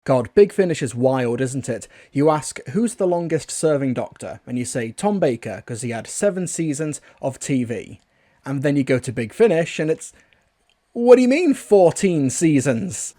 God, Big Finish is wild, isn't it? You ask, who's the longest serving Doctor? And you say Tom Baker, because he had 7 seasons of TV. And then you go to Big Finish, and it's... What do you mean 14 seasons?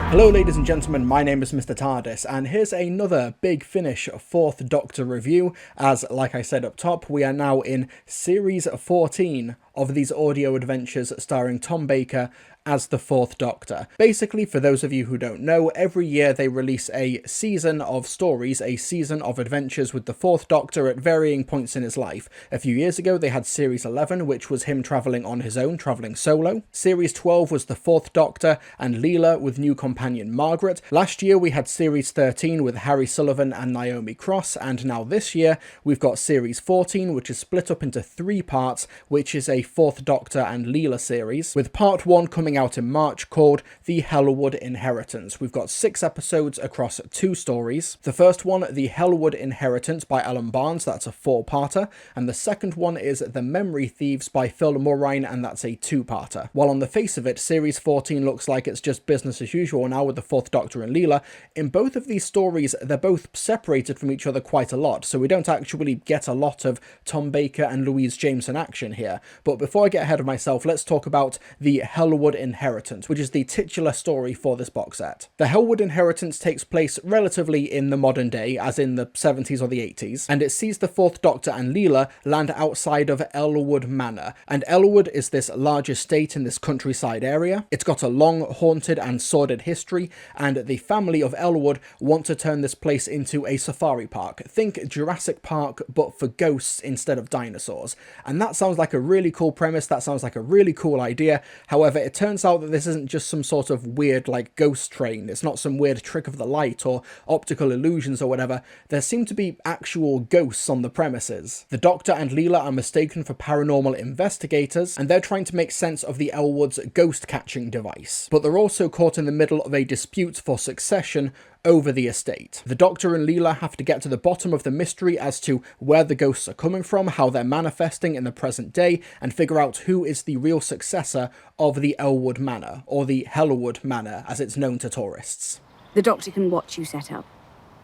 Hello ladies and gentlemen, my name is Mr. TARDIS, and here's another Big Finish 4th Doctor review, as, like I said up top, we are now in Series 14 of these audio adventures starring Tom Baker as the 4th Doctor. Basically, for those of you who don't know, every year they release a season of stories, a season of adventures with the 4th Doctor at varying points in his life. A few years ago they had Series 11, which was him travelling on his own, travelling solo. Series 12 was the 4th Doctor and Leela with new companion Margaret. Last year we had Series 13 with Harry Sullivan and Naomi Cross, and now this year we've got Series 14, which is split up into 3 parts, which is a 4th Doctor and Leela series, with part 1 coming out in March called The Hellwood Inheritance. We've got 6 episodes across 2 stories. The first one, The Hellwood Inheritance by Alan Barnes, that's a 4-parter, and the second one is The Memory Thieves by Phil Murrine, and that's a 2-parter. While on the face of it, Series 14 looks like it's just business as usual now with the 4th Doctor and Leela. In both of these stories, they're both separated from each other quite a lot, so we don't actually get a lot of Tom Baker and Louise Jameson action here. But before I get ahead of myself, let's talk about The Hellwood Inheritance, which is the titular story for this box set. The Hellwood Inheritance takes place relatively in the modern day, as in the 70s or the 80s, and it sees the 4th Doctor and Leela land outside of Elwood Manor. And Elwood is this large estate in this countryside area. It's got a long, haunted and sordid history, and the family of Elwood want to turn this place into a safari park. Think Jurassic Park, but for ghosts instead of dinosaurs. And that sounds like a really cool premise, that sounds like a really cool idea. However, it turns out that this isn't just some sort of weird, like, ghost train. It's not some weird trick of the light or optical illusions or whatever. There seem to be actual ghosts on the premises. The Doctor and Leela are mistaken for paranormal investigators, and they're trying to make sense of the Elwood's ghost-catching device. But they're also caught in the middle of a dispute for succession over the estate. The Doctor and Leela have to get to the bottom of the mystery as to where the ghosts are coming from, how they're manifesting in the present day, and figure out who is the real successor of the Elwood Manor, or the Hellwood Manor as it's known to tourists. The Doctor can watch you set up,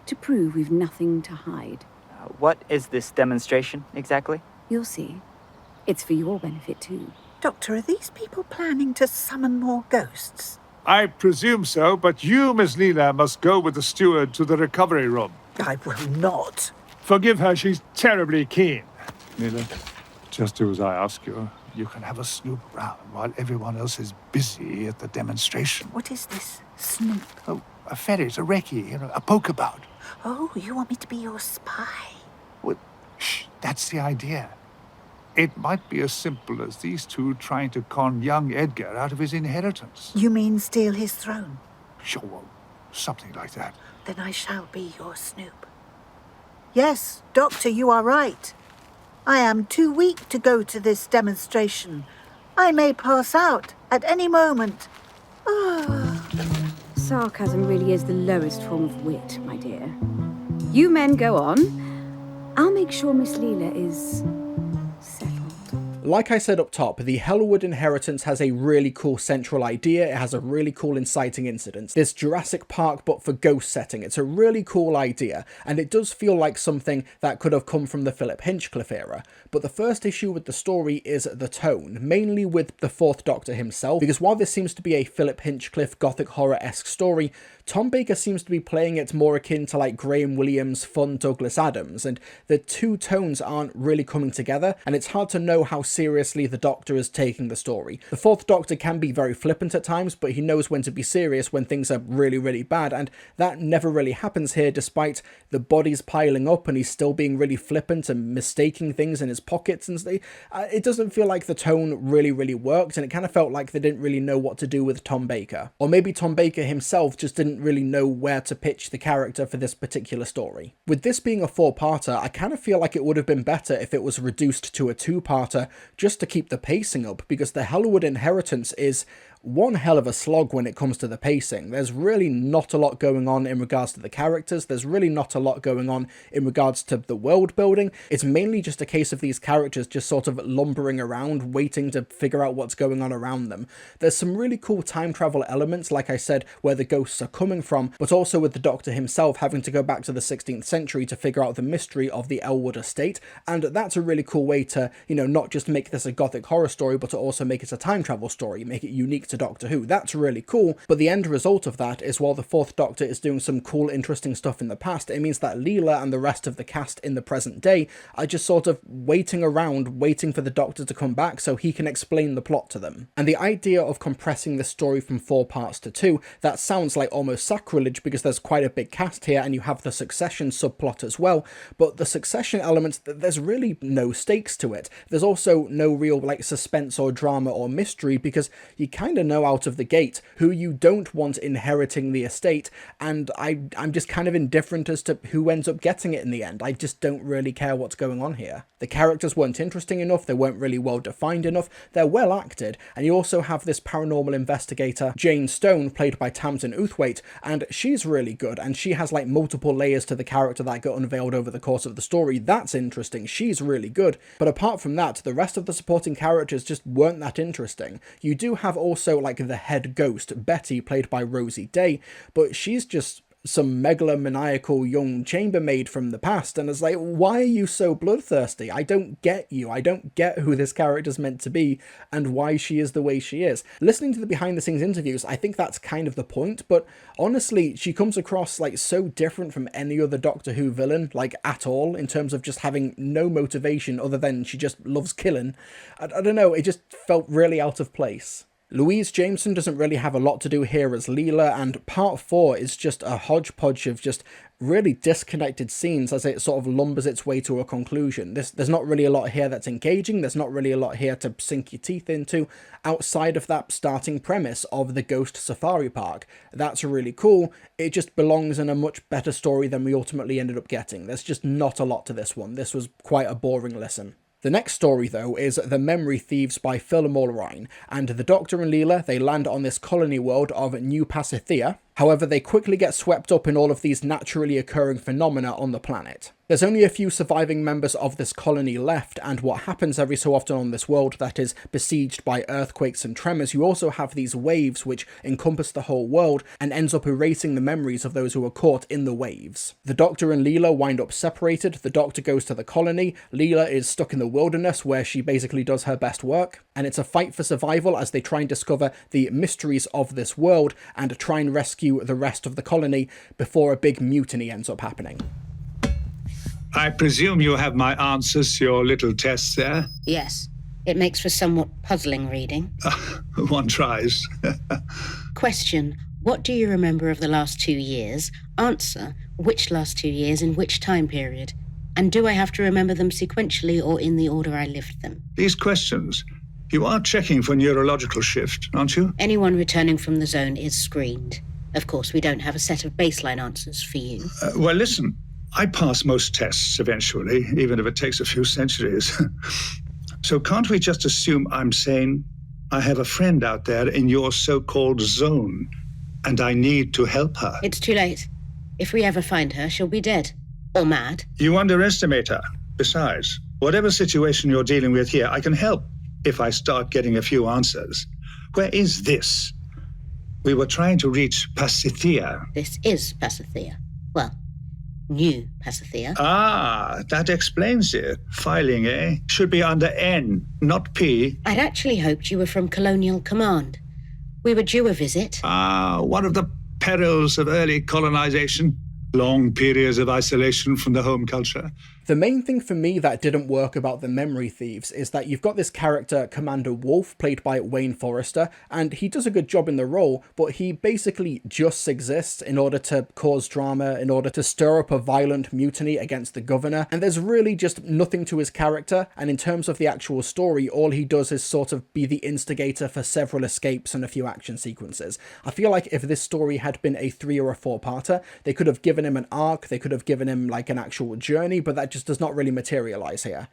to prove we've nothing to hide. What is this demonstration, exactly? You'll see. It's for your benefit too. Doctor, are these people planning to summon more ghosts? I presume so, but you, Miss Leela, must go with the steward to the recovery room. I will not. Forgive her, she's terribly keen. Leela, just do as I ask you. You can have a snoop around while everyone else is busy at the demonstration. What is this? Snoop? Oh, a ferret, a recce, a pokeabout. Oh, you want me to be your spy? Well, shh, that's the idea. It might be as simple as these two trying to con young Edgar out of his inheritance. You mean steal his throne? Sure, well, something like that. Then I shall be your Snoop. Yes, Doctor, you are right. I am too weak to go to this demonstration. I may pass out at any moment. Sarcasm really is the lowest form of wit, my dear. You men go on. I'll make sure Miss Leela is settled. Like I said up top, the Hellwood Inheritance has a really cool central idea. It has a really cool inciting incident. This Jurassic Park but for ghost setting. It's a really cool idea, and it does feel like something that could have come from the Philip Hinchcliffe era. But the first issue with the story is the tone, mainly with the 4th Doctor himself, because while this seems to be a Philip Hinchcliffe gothic horror-esque story, Tom Baker seems to be playing it more akin to like Graham Williams' fun Douglas Adams, and the two tones aren't really coming together, and it's hard to know how seriously the Doctor is taking the story. The 4th Doctor can be very flippant at times, but he knows when to be serious when things are really, really bad, and that never really happens here, despite the bodies piling up and he's still being really flippant and mistaking things in his pockets and stuff. It doesn't feel like the tone really, really worked, and it kind of felt like they didn't really know what to do with Tom Baker. Or maybe Tom Baker himself just didn't really know where to pitch the character for this particular story. With this being a 4-parter, I kind of feel like it would have been better if it was reduced to a 2-parter just to keep the pacing up, because the Hellwood Inheritance is one hell of a slog when it comes to the pacing. There's really not a lot going on in regards to the characters, there's really not a lot going on in regards to the world building. It's mainly just a case of these characters just sort of lumbering around, waiting to figure out what's going on around them. There's some really cool time travel elements, like I said, where the ghosts are coming from, but also with the Doctor himself having to go back to the 16th century to figure out the mystery of the Elwood estate, and that's a really cool way to, you know, not just make this a gothic horror story, but to also make it a time travel story, make it unique to Doctor Who. That's really cool, but the end result of that is while the Fourth Doctor is doing some cool, interesting stuff in the past, it means that Leela and the rest of the cast in the present day are just sort of waiting around, waiting for the Doctor to come back so he can explain the plot to them. And the idea of compressing this story from 4 parts to 2, that sounds like almost sacrilege because there's quite a big cast here and you have the Succession subplot as well, but the Succession element, there's really no stakes to it. There's also no real like suspense or drama or mystery because you kind of know out of the gate who you don't want inheriting the estate, and I'm just kind of indifferent as to who ends up getting it in the end. I just don't really care what's going on here. The characters weren't interesting enough, they weren't really well defined enough, they're well acted, and you also have this paranormal investigator, Jane Stone, played by Tamsin Outhwaite, and she's really good, and she has like multiple layers to the character that get unveiled over the course of the story. That's interesting, she's really good, but apart from that, the rest of the supporting characters just weren't that interesting. You do have also like the head ghost, Betty, played by Rosie Day, but she's just some megalomaniacal young chambermaid from the past, and it's like, why are you so bloodthirsty? I don't get you. I don't get who this character's meant to be and why she is the way she is. Listening to the behind the scenes interviews, I think that's kind of the point, but honestly, she comes across like so different from any other Doctor Who villain, like at all, in terms of just having no motivation other than she just loves killing. I don't know, it just felt really out of place. Louise Jameson doesn't really have a lot to do here as Leela, and part 4 is just a hodgepodge of just really disconnected scenes as it sort of lumbers its way to a conclusion. There's not really a lot here that's engaging, there's not really a lot here to sink your teeth into, outside of that starting premise of the Ghost Safari Park. That's really cool, it just belongs in a much better story than we ultimately ended up getting. There's just not a lot to this one, this was quite a boring listen. The next story, though, is The Memory Thieves by Phil Mullerine, and the Doctor and Leela, they land on this colony world of New Pasithea. However, they quickly get swept up in all of these naturally occurring phenomena on the planet. There's only a few surviving members of this colony left, and what happens every so often on this world that is besieged by earthquakes and tremors, you also have these waves which encompass the whole world and ends up erasing the memories of those who are caught in the waves. The Doctor and Leela wind up separated, the Doctor goes to the colony, Leela is stuck in the wilderness where she basically does her best work, and it's a fight for survival as they try and discover the mysteries of this world and try and rescue the rest of the colony before a big mutiny ends up happening. I presume you have my answers to your little tests there? Yes. It makes for somewhat puzzling reading. One tries. Question: what do you remember of the last 2 years? Answer: which last 2 years in which time period? And do I have to remember them sequentially or in the order I lived them? These questions, you are checking for neurological shift, aren't you? Anyone returning from the zone is screened. Of course, we don't have a set of baseline answers for you. Well, listen, I pass most tests eventually, even if it takes a few centuries. So can't we just assume I'm sane? I have a friend out there in your so-called zone, and I need to help her. It's too late. If we ever find her, she'll be dead. Or mad. You underestimate her. Besides, whatever situation you're dealing with here, I can help if I start getting a few answers. Where is this? We were trying to reach Pasithea. This is Pasithea. Well, New Pasithea. Ah, that explains it. Filing, eh? Should be under N, not P. I'd actually hoped you were from Colonial Command. We were due a visit. Ah, one of the perils of early colonization. Long periods of isolation from the home culture. The main thing for me that didn't work about the Memory Thieves is that you've got this character, Commander Wolf, played by Wayne Forrester, and he does a good job in the role, but he basically just exists in order to cause drama, in order to stir up a violent mutiny against the governor, and there's really just nothing to his character, and in terms of the actual story, all he does is sort of be the instigator for several escapes and a few action sequences. I feel like if this story had been a 3 or a 4-parter, they could have given him an arc, they could have given him like an actual journey, but that just does not really materialize here.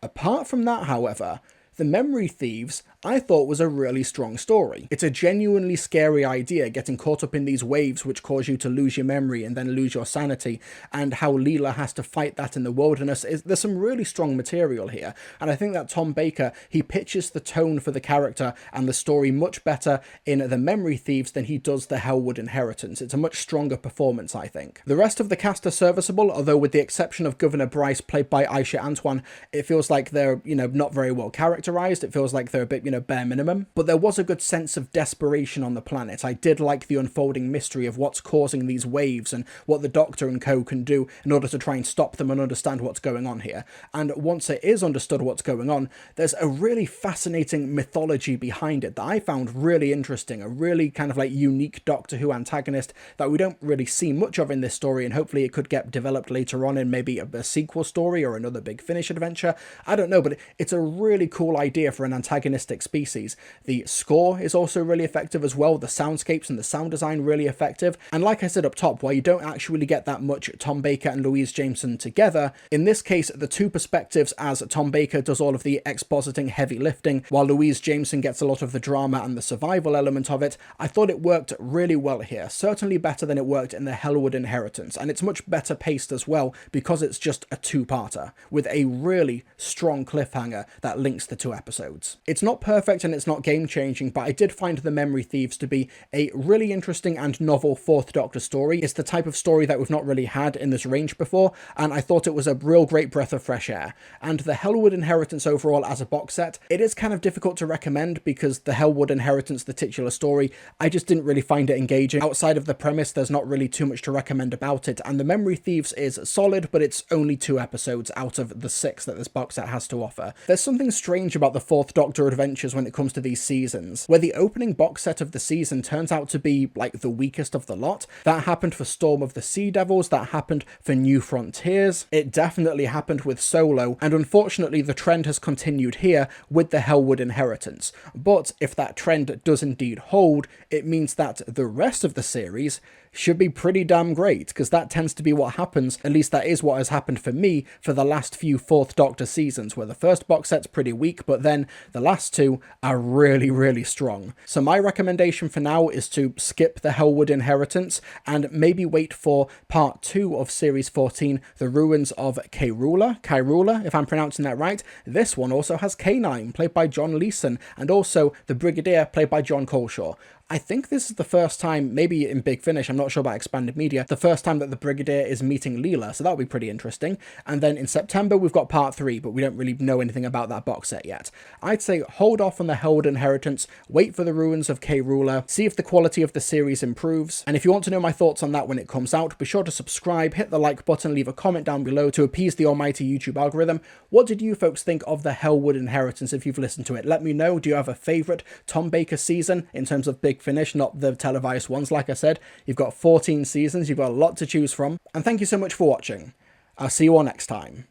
Apart from that, however, The Memory Thieves I thought was a really strong story. It's a genuinely scary idea, getting caught up in these waves which cause you to lose your memory and then lose your sanity, and how Leela has to fight that in the wilderness. There's some really strong material here, and I think that Tom Baker, he pitches the tone for the character and the story much better in The Memory Thieves than he does The Hellwood Inheritance. It's a much stronger performance, I think. The rest of the cast are serviceable, although with the exception of Governor Bryce, played by Aisha Antoine, it feels like they're, not very well characterized. It feels like they're a bit, bare minimum. But there was a good sense of desperation on the planet. I did like the unfolding mystery of what's causing these waves and what the Doctor and co can do in order to try and stop them and understand what's going on here. And once it is understood what's going on, there's a really fascinating mythology behind it that I found really interesting, a really kind of like unique Doctor Who antagonist that we don't really see much of in this story, and hopefully it could get developed later on in maybe a sequel story or another Big Finish adventure. I don't know, but it's a really cool idea for an antagonistic species. The score is also really effective as well, the soundscapes and the sound design really effective, and like I said up top, while you don't actually get that much Tom Baker and Louise Jameson together, in this case the two perspectives, as Tom Baker does all of the expositing heavy lifting while Louise Jameson gets a lot of the drama and the survival element of it, I thought it worked really well here, certainly better than it worked in The Hellwood Inheritance, and it's much better paced as well because it's just a two-parter with a really strong cliffhanger that links the two episodes. It's not perfect and it's not game-changing, but I did find The Memory Thieves to be a really interesting and novel Fourth Doctor story. It's the type of story that we've not really had in this range before, and I thought it was a real great breath of fresh air. And The Hellwood Inheritance overall as a box set, it is kind of difficult to recommend because The Hellwood Inheritance, the titular story, I just didn't really find it engaging. Outside of the premise, there's not really too much to recommend about it, and The Memory Thieves is solid, but it's only 2 episodes out of the 6 that this box set has to offer. There's something strange about the Fourth Doctor adventures when it comes to these seasons, where the opening box set of the season turns out to be like the weakest of the lot. That happened for Storm of the Sea Devils, that happened for New Frontiers, it definitely happened with Solo, and unfortunately the trend has continued here with the Hellwood Inheritance. But if that trend does indeed hold, it means that the rest of the series should be pretty damn great, because that tends to be what happens, at least that is what has happened for me for the last few Fourth Doctor seasons, where the first box set's pretty weak, but then the last 2 are really, really strong. So my recommendation for now is to skip the Hellwood Inheritance and maybe wait for part 2 of Series 14, The Ruins of Kyrula, if I'm pronouncing that right. This one also has K9, played by John Leeson, and also the Brigadier, played by John Coleshaw. I think this is the first time, maybe in Big Finish, I'm not sure about Expanded Media, the first time that the Brigadier is meeting Leela, so that'll be pretty interesting. And then in September we've got part 3, but we don't really know anything about that box set yet. I'd say hold off on the Hellwood Inheritance, wait for the Ruins of Kyrula, see if the quality of the series improves, and if you want to know my thoughts on that when it comes out, be sure to subscribe, hit the like button, leave a comment down below to appease the almighty YouTube algorithm. What did you folks think of the Hellwood Inheritance if you've listened to it? Let me know. Do you have a favourite Tom Baker season in terms of Big Finish, not the televised ones? Like I said, you've got 14 seasons, you've got a lot to choose from, and thank you so much for watching. I'll see you all next time.